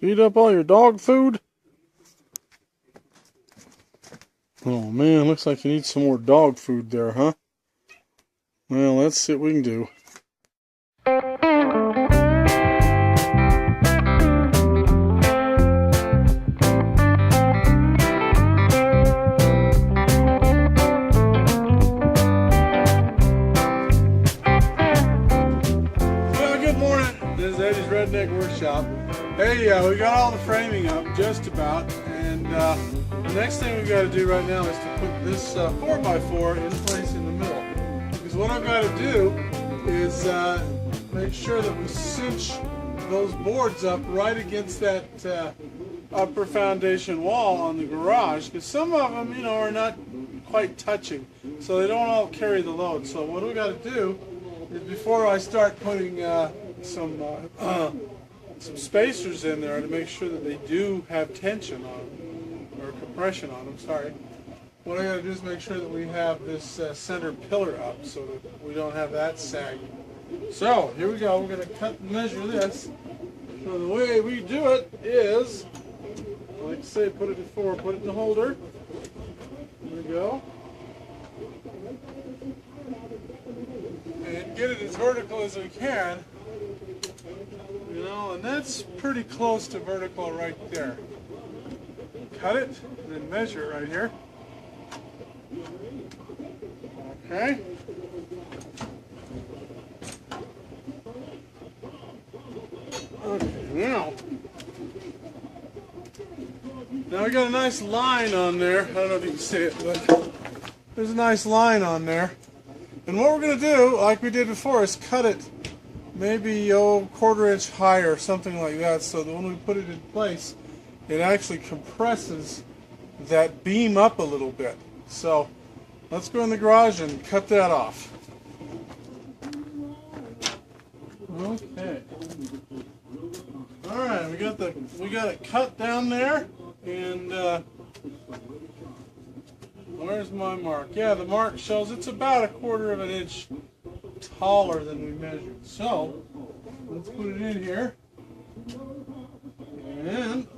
Eat up all your dog food? Oh man, looks like you need some more dog food there, huh? Well, let's see what we can do. Well, good morning. This is Eddie's Redneck Workshop. Hey, we got all the framing up, just about, and the next thing we've got to do right now is to put this 4x4 in place in the middle. Because what I've got to do is make sure that we cinch those boards up right against that upper foundation wall on the garage. Because some of them, you know, are not quite touching, so they don't all carry the load. So what we got to do is, before I start putting some spacers in there to make sure that they do have tension on them, or compression on them, sorry. What I got to do is make sure that we have this center pillar up so that we don't have that sagging. So, here we go. We're going to cut and measure this. So the way we do it is, I like to say, put it in the holder. There we go. And get it as vertical as we can. You know, and that's pretty close to vertical right there. Cut it, and then measure it right here. Okay. Okay, now we got a nice line on there. I don't know if you can see it, but there's a nice line on there. And what we're going to do, like we did before, is cut it maybe quarter inch higher, something like that, so that when we put it in place, it actually compresses that beam up a little bit. So let's go in the garage and cut that off. Okay. All right, we got it cut down there, and where's my mark? Yeah, the mark shows it's about a quarter of an inch taller than we measured. So let's put it in here, and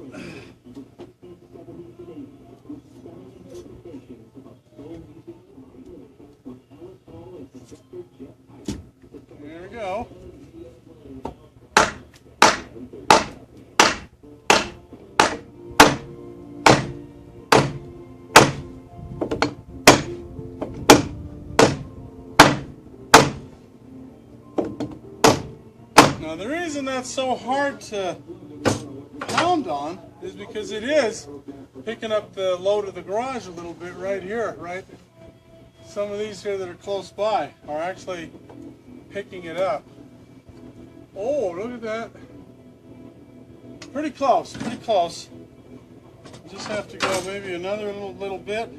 there we go. Now the reason that's so hard to pound on is because it is picking up the load of the garage a little bit right here, right? Some of these here that are close by are actually picking it up. Oh, look at that. Pretty close, pretty close. Just have to go maybe another little bit.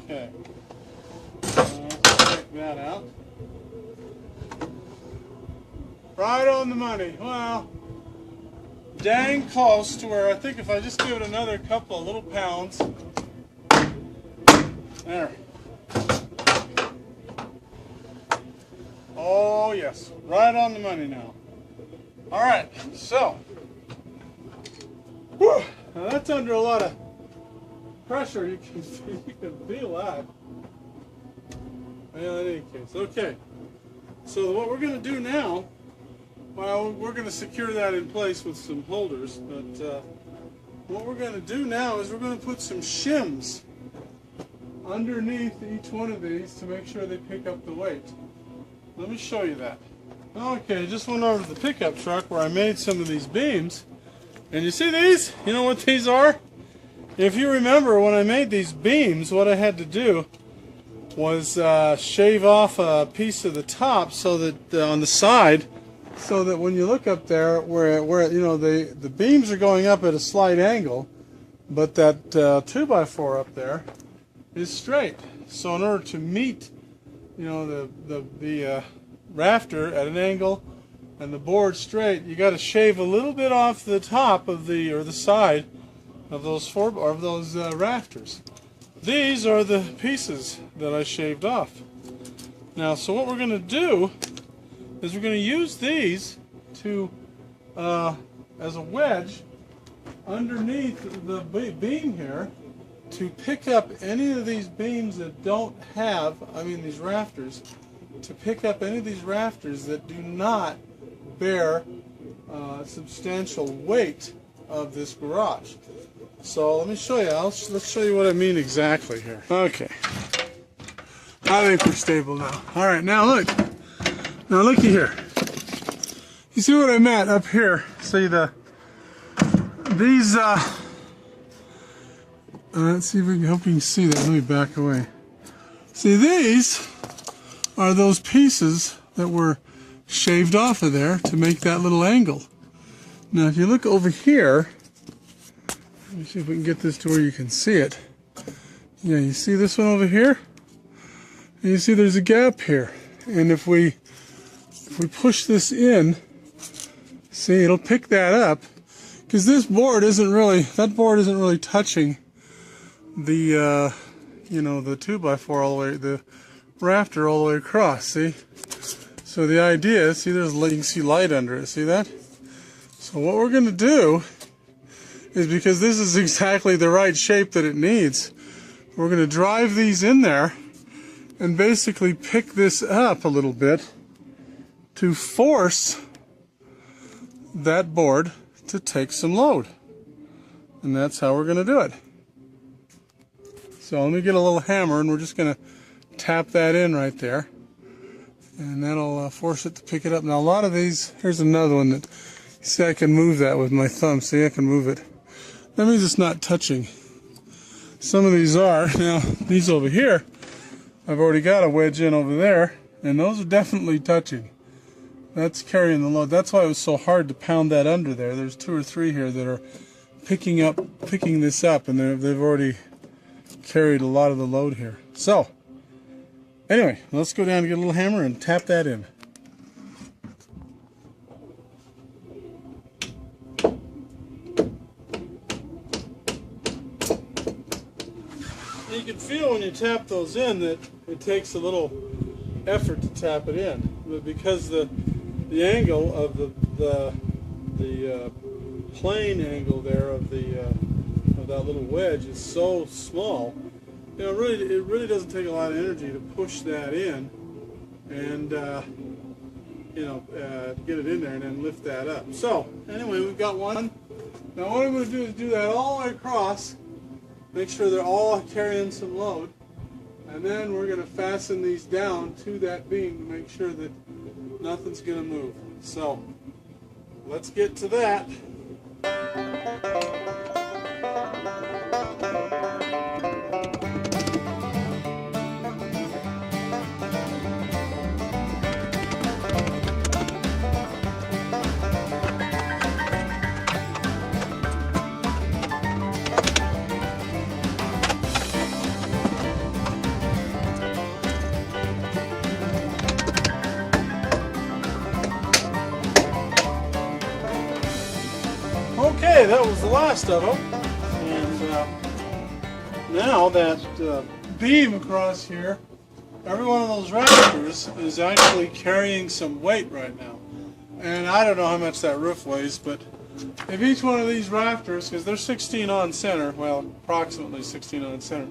Okay. Take that out. Right on the money. Well, dang close to where I think if I just give it another couple of little pounds. There. Oh yes, right on the money now. All right, so whew, now that's under a lot of pressure. You can feel that. Well, in any case, okay. So what we're going to do now, well, we're going to secure that in place with some holders, but what we're going to do now is we're going to put some shims underneath each one of these to make sure they pick up the weight. Let me show you that. Okay, just went over to the pickup truck where I made some of these beams, and you see these? You know what these are? If you remember, when I made these beams, what I had to do was shave off a piece of the top so that on the side, so that when you look up there, where you know the beams are going up at a slight angle, but that 2x4 up there is straight. So in order to meet, you know, the rafter at an angle and the board straight, you got to shave a little bit off the top of the side of those rafters. These are the pieces that I shaved off. Now, so what we're going to do is we're going to use these to as a wedge underneath the beam here to pick up any of these beams that don't have, these rafters, to pick up any of these rafters that do not bear substantial weight of this garage. So let me show you. Let's show you what I mean exactly here. Okay. I think we're stable now. All right, now look. Now looky here. You see what I meant up here? See these let's see if we can hope you can see that. Let me back away. See, these are those pieces that were shaved off of there to make that little angle. Now if you look over here, let me see if we can get this to where you can see it. Yeah, you see this one over here? And you see there's a gap here. And if we push this in, see, it'll pick that up, because this board isn't really, that board isn't really touching the the 2x4 all the way, the rafter all the way across, see? So the idea is, see, you can see light under it, see that? So what we're going to do is, because this is exactly the right shape that it needs, we're going to drive these in there and basically pick this up a little bit to force that board to take some load. And that's how we're going to do it. So let me get a little hammer and we're just going to tap that in right there. And that'll force it to pick it up. Now a lot of these, here's another one that, see, I can move that with my thumb. See, I can move it. That means it's not touching. Some of these are. Now, these over here, I've already got a wedge in over there, and those are definitely touching. That's carrying the load. That's why it was so hard to pound that under there. There's 2 or 3 here that are picking this up, and they've already carried a lot of the load here. So, anyway, let's go down and get a little hammer and tap that in. You can feel when you tap those in that it takes a little effort to tap it in, but because the angle of the plane angle there of that little wedge is so small, it really doesn't take a lot of energy to push that in and get it in there and then lift that up. So anyway, we've got one. Now what I'm going to do is do that all the way across. Make sure they're all carrying some load, and then we're going to fasten these down to that beam to make sure that nothing's going to move. So let's get to that. Okay, that was the last of them, and now that beam across here, every one of those rafters is actually carrying some weight right now. And I don't know how much that roof weighs, but if each one of these rafters, because they're 16 on center, well, approximately 16 on center,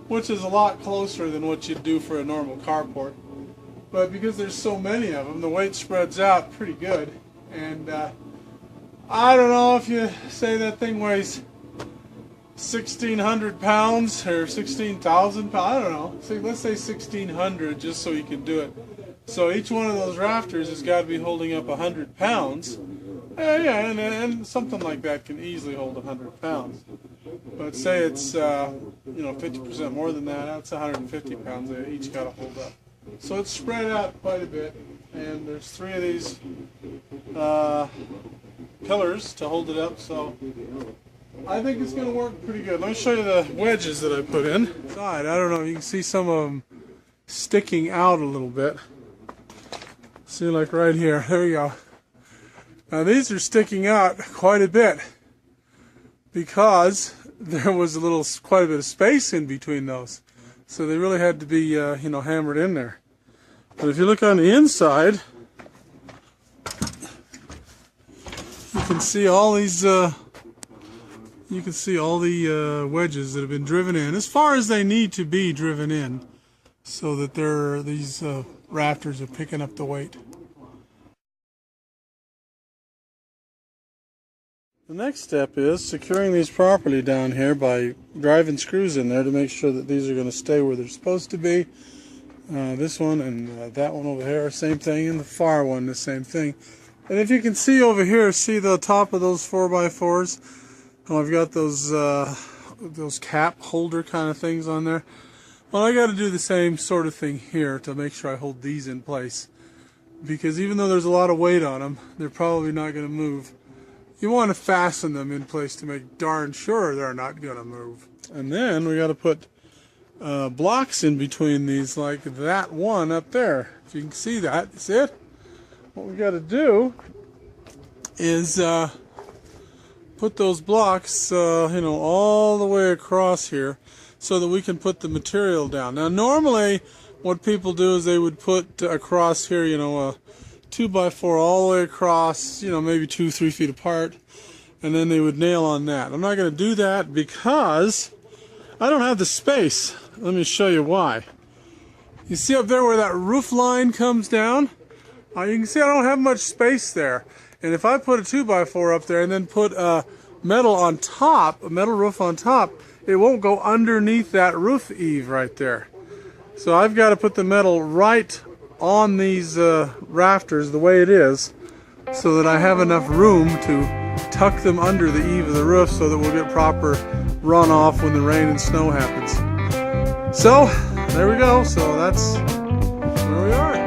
which is a lot closer than what you'd do for a normal carport, but because there's so many of them, the weight spreads out pretty good. And I don't know if you say that thing weighs 1,600 pounds or 16,000 pounds. I don't know. See, let's say 1,600 just so you can do it. So each one of those rafters has got to be holding up 100 pounds. Yeah, and something like that can easily hold 100 pounds. But say it's 50% more than that. That's 150 pounds. They each got to hold up. So it's spread out quite a bit, and there's 3 of these pillars to hold it up, so I think it's going to work pretty good. Let me show you the wedges that I put in. I don't know, you can see some of them sticking out a little bit. See, like right here, there you go. Now these are sticking out quite a bit because there was quite a bit of space in between those, so they really had to be hammered in there. But if you look on the inside, can see all these. You can see all the wedges that have been driven in, as far as they need to be driven in, so that these rafters are picking up the weight. The next step is securing these properly down here by driving screws in there to make sure that these are going to stay where they're supposed to be. This one and that one over here, same thing, and the far one, the same thing. And if you can see over here, see the top of those 4x4s? Oh, I've got those cap holder kind of things on there. Well, I got to do the same sort of thing here to make sure I hold these in place. Because even though there's a lot of weight on them, they're probably not going to move. You want to fasten them in place to make darn sure they're not going to move. And then we got to put blocks in between these, like that one up there. If you can see that, see it? What we got to do is put those blocks, all the way across here, so that we can put the material down. Now, normally, what people do is they would put across here, a 2x4 all the way across, maybe 2-3 feet apart, and then they would nail on that. I'm not going to do that because I don't have the space. Let me show you why. You see up there where that roof line comes down? You can see I don't have much space there. And if I put a 2x4 up there and then put metal on top, a metal roof on top, it won't go underneath that roof eave right there. So I've got to put the metal right on these rafters the way it is, so that I have enough room to tuck them under the eave of the roof so that we'll get proper runoff when the rain and snow happens. So there we go. So that's where we are.